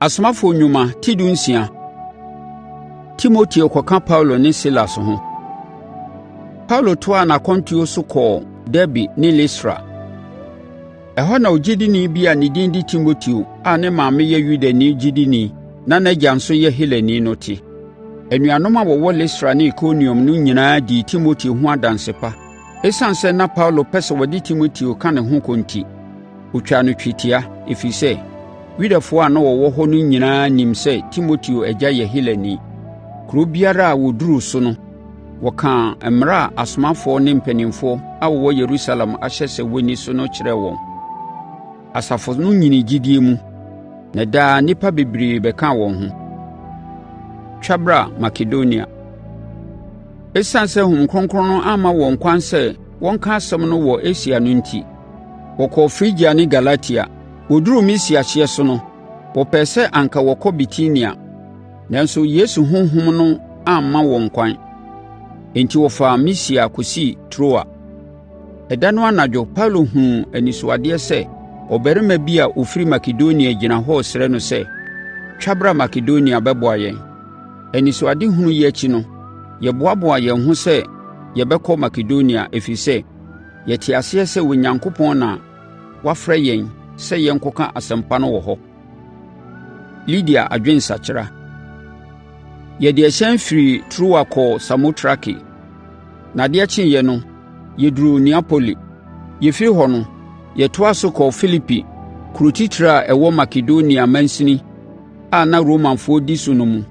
Asomafoɔ nnwuma Tidu nsia. Timoteo kɔka Paulo ne Silas ho. Paulo toaa n'akwantuo so kɔɔ Derbe ne Listra. Ɛhɔ na ogyidini bi a ne din de Timoteo a ne maame yɛ Yudani gyidini na n'agya nso yɛ Helani no te. Anuanom a wɔwɔ Listra ne Ikoniom no nyinaa dii Timoteo ho adanse pa. Esiane sɛ na Paulo pɛ sɛ wɔde Timoteo ka ne ho kɔnti, otwaa no twetia, ɛfiri sɛ Yudafoɔ a na wɔwɔ hɔ no nyinaa nim sɛ Timoteo agya yɛ Helani. Kuro biara a wɔduruu so no, wɔkaa mmara a asomafoɔ ne mpanimfoɔ a wɔwɔ Yerusalem ahyɛ sɛ wɔnni so no kyerɛɛ wɔn. Asafo no nyini gyidie mu, na daa nnipa bebree bɛkaa wɔn ho. Twabra Makedonia. Esiane sɛ Honhom Kronkron no amma wɔn kwan sɛ wɔnka asɛm no wɔ Asia no nti, wɔkɔɔ Frigia ne Galatia. Wɔduruu Misia hyeɛ so no, wɔpɛɛ sɛ anka wɔkɔ Bitinia, nanso Yesu Honhom no amma wɔn kwan. Enti wɔfaa Misia kɔsii Troa. Ɛda no anadwo Paulo hunuu anisoadeɛ sɛ ɔbarima bi a ɔfiri Makedonia gyina hɔ resrɛ no sɛ, “Twabra Makedonia bɛboa yɛn.” Anisoadehunu yi akyi no, yɛboaboaa yɛn ho sɛ yɛbɛkɔ Makedonia, ɛfiri sɛ, yɛte aseɛ sɛ Onyankopɔn na wafrɛ yɛn sɛ yɛnkɔka asɛmpa no wɔ hɔ. Lidia adwensakyera. Yɛde ɛhyɛn firi Troa kɔɔ Samotrake. Na adeɛ kyeeɛ no, yɛduruu Neapoli. Yɛfiri hɔ no, yɛtoaa so kɔɔ Filipi, kuro titire a ɛwɔ Makedonia mansini a na Romanfoɔ di so no mu.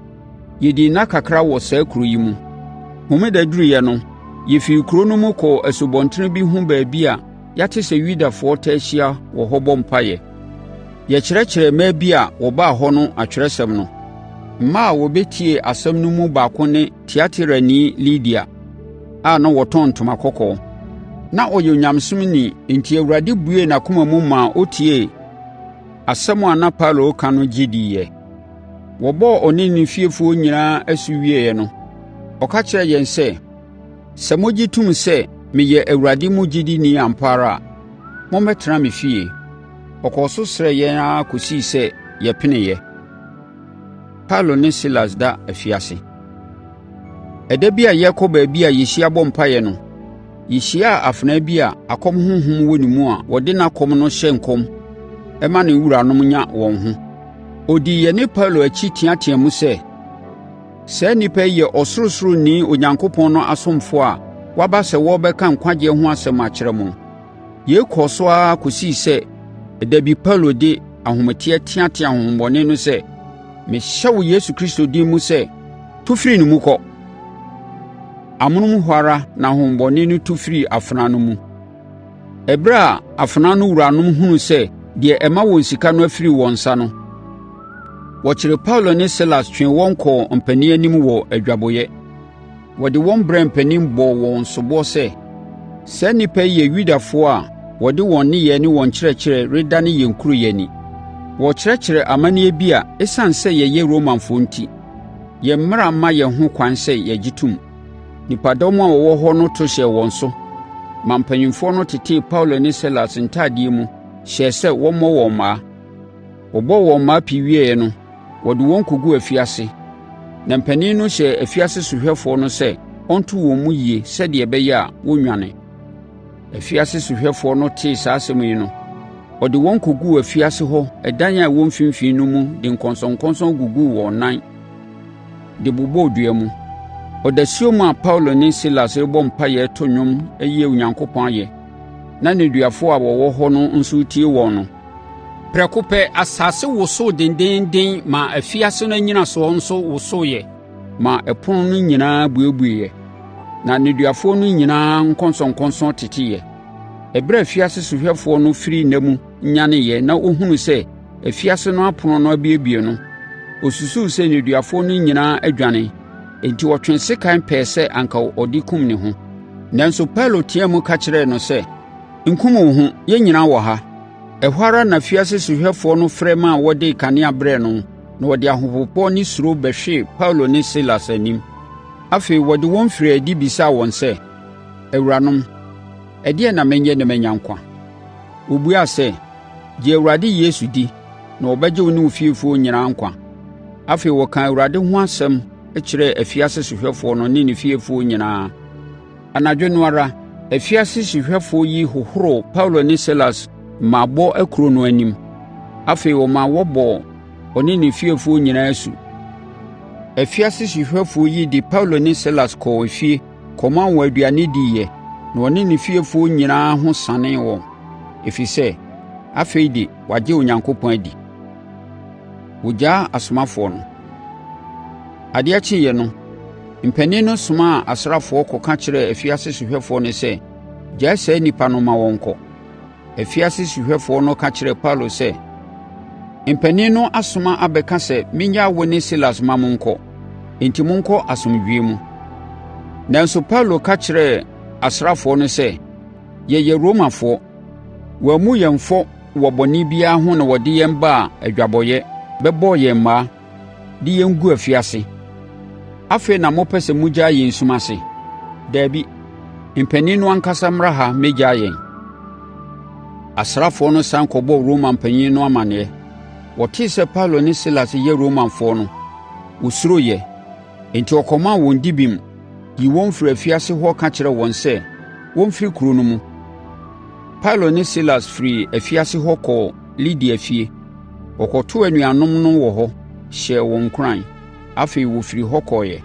Yɛdii nna kakra wɔ saa kuro yi mu. Homeda duruiɛ no, yɛfiri kuro no mu kɔɔ asubɔnten bi ho baabi a yɛate sɛ Yudafoɔ taa hyia wɔ hɔ bɔ mpaeɛ. Yɛkyerɛkyerɛ mmaa bi a wɔbaa hɔ no Atwerɛsɛm no. Mmaa a wɔbɛtie asɛm no mu baako ne Tiatirani Lidia a na wɔtɔn ntoma kɔkɔɔ. Na ɔyɛ onyamesomni enti Awurade buee n'akoma mu maa ɔtiee asɛm a na Paulo ka no gye diiɛ. Wɔbɔɔ ɔne ne fiefoɔ nyinaa asu wieeɛ no, ɔka kyerɛɛ yɛn sɛ mogye tom sɛ meyɛ Awurade mu gyidini ampa ara a, mommɛtena me fie. Ɔkɔɔ so srɛɛ yɛn ara kɔsii sɛ yɛpeneeɛ. Paulo ne Silas da afiase. Ɛda bi a yɛrekɔ baabi a yɛhyia bɔ mpaeɛ no, yɛhyiaa afenaa bi a akɔm honhom wɔ ne mu a wɔde n'akɔm no hyɛ nkɔm ma ne wuranom nya wɔn ho. Ɔdii yɛne Paulo akyi teateam sɛ, saa nnipa yi yɛ Ɔsorosoroni Onyankopɔn no asomfoɔ a wɔaba sɛ wɔrebɛka nkwagyeɛ ho asɛm akyerɛ mo. Yei kɔɔ so ara kɔsii sɛ ɛda bi Paulo de ahometeɛ teatea honhommɔne no sɛ, “Mehyɛ wo Yesu Kristo din mu sɛ, tu firi ne mu kɔ!” Amonom hɔ ara na honhommɔne no tu firi afenaa no mu. Ɛberɛ a afenaa no wuranom hunuu sɛ deɛ ɛma wɔn sika no afiri wɔn nsa no, wɔkyeree Paulo ne Silas twee wɔn kɔɔ mpanin anim wɔ adwabɔeɛ. Wɔde wɔn brɛɛ mpanin bɔɔ wɔn soboɔ sɛ, saa nnipa yi yɛ Yudafoɔ a wɔde wɔn nneyɛɛ ne wɔn nkyerɛkyerɛ redane yɛn kuro yi ani. Wɔkyerɛkyerɛ amanneɛ bi a ɛsiane sɛ yɛyɛ Romanfoɔ nti, yɛn mmara mma yɛn ho kwan sɛ yɛgye tom. Nnipadɔm a wɔwɔ hɔ no to hyɛɛ wɔn so, ma mpanimfoɔ no tetee Paulo ne Silas ntadeɛ mu, hyɛɛ sɛ wɔmmɔ wɔn mmaa. Wɔbɔɔ wɔn mmaa pii wieeɛ no, wɔde wɔn kɔguu afiase, na mpanin no hyɛɛ afiase sohwɛfoɔ no sɛ ɔnto wɔn mu yie sɛdeɛ ɛbɛyɛ a wɔnnwane. Afiase sohwɛfoɔ no tee saa asɛm yi no, ɔde wɔn kɔguu afiase hɔ ɛdan a ɛwɔ mfimfini no mu de nkɔnsɔnkɔnsɔn guguu wɔn nan de bobɔɔ dua mu. Ɔdasuo mu a Paulo ne Silas rebɔ mpaeɛ to nnwom ayi Onyankopɔn ayɛ, na nneduafoɔ a wɔwɔ hɔ no nso tie wɔn no. Prɛko pɛ asase wosoo dendeenden ma afiase no anyinasoɔ nso wosoeɛ ma ɛpono no nyinaa buebueeɛ, na nneduafoɔ no nyinaa nkɔnsɔnkɔnsɔn teteeɛ. Ɛberɛ afiase sohwɛfoɔ no firi nna mu nyaneeɛ na ɔhunu sɛ afiase no apono no abuebue no, ɔsusuu sɛ nneduafoɔ no nyinaa adwane, enti ɔtwee sekan pɛɛ sɛ anka ɔde kum ne ho. Nanso Paulo teaam ka kyerɛɛ no sɛ, “Nkum wo ho, yɛn nyinaa wɔ ha.” Ɛhɔ ara na afiase sohwɛfoɔ no frɛ ma a wɔde kanea brɛɛ no, na wɔde ahopopoɔ ne suro bɛhwee Paulo ne Silas anim. Afei wɔde wɔn firii adi bisaa wɔn sɛ, “Awuranom, ɛdeɛn na menyɛ na manya nkwa?” Wɔbuaa sɛ, “Gye Awurade Yesu di na wɔbɛgye wo ne wo fiefoɔ nyinaa nkwa. Afei wɔkaa Awurade ho asɛm kyerɛɛ afiase sohwɛfoɔ no ne ne fiefoɔ nyinaa. Anadwo no ara, afiase sohwɛfoɔ yi hohoroo Paulo ne Silas mmaabɔ akuro no anim. Afei ɔmaa wɔbɔɔ ɔne ne fiefoɔ nyinaa asu. Afiase sohwɛfoɔ yi de Paulo ne Silas kɔɔ efie kɔmaa wɔn aduane diiɛ, na ɔne ne fiefoɔ nyinaa ho sanee wɔn, ɛfiri sɛ, afei de wɔagye Onyankopɔn adi. Wɔgyaa asomafoɔ no. Adeɛ kyeeɛ no, mpanin no somaa asraafoɔ kɔka kyerɛɛ afiase sohwɛfoɔ no sɛ, gyaa saa nnipa no ma wɔnkɔ. Afiase sohwɛfoɔ no ka kyerɛɛ Paulo sɛ, mpanin no asoma abɛka sɛ mennyaa wo ne Silas ma monkɔ, enti monkɔ asomdwoeɛ mu. Nanso Paulo ka kyerɛɛ asraafoɔ no sɛ, yɛyɛ Romafoɔ, wɔammu yɛn fɔ wɔ bɔne biara ho na wɔde yɛn baa adwabɔeɛ, bɛbɔɔ yɛn mmaa, de yɛn gu afiase. Afei na mopɛ sɛ mogyaa yɛn sum ase? Dabi, mpanin no ankasa mmra ha mmɛgyaa yɛn. Asraafoɔ no sane kɔbɔɔ Roma mpanin no amanneɛ. Wɔtee sɛ Paulo ne Silas yɛ Romafoɔ no, wɔsuroeɛ. Enti ɔkɔmaa wɔn dibem, yii wɔn firi afiase hɔ ka kyerɛɛ wɔn sɛ wɔmfiri kuro no mu. Paulo ne Silas firi afiase hɔ kɔɔ Lidia fie. Wɔkɔtoo anuanom no wɔ hɔ, hyɛɛ wɔn nkuran. Afei wɔfiri hɔ kɔeɛ.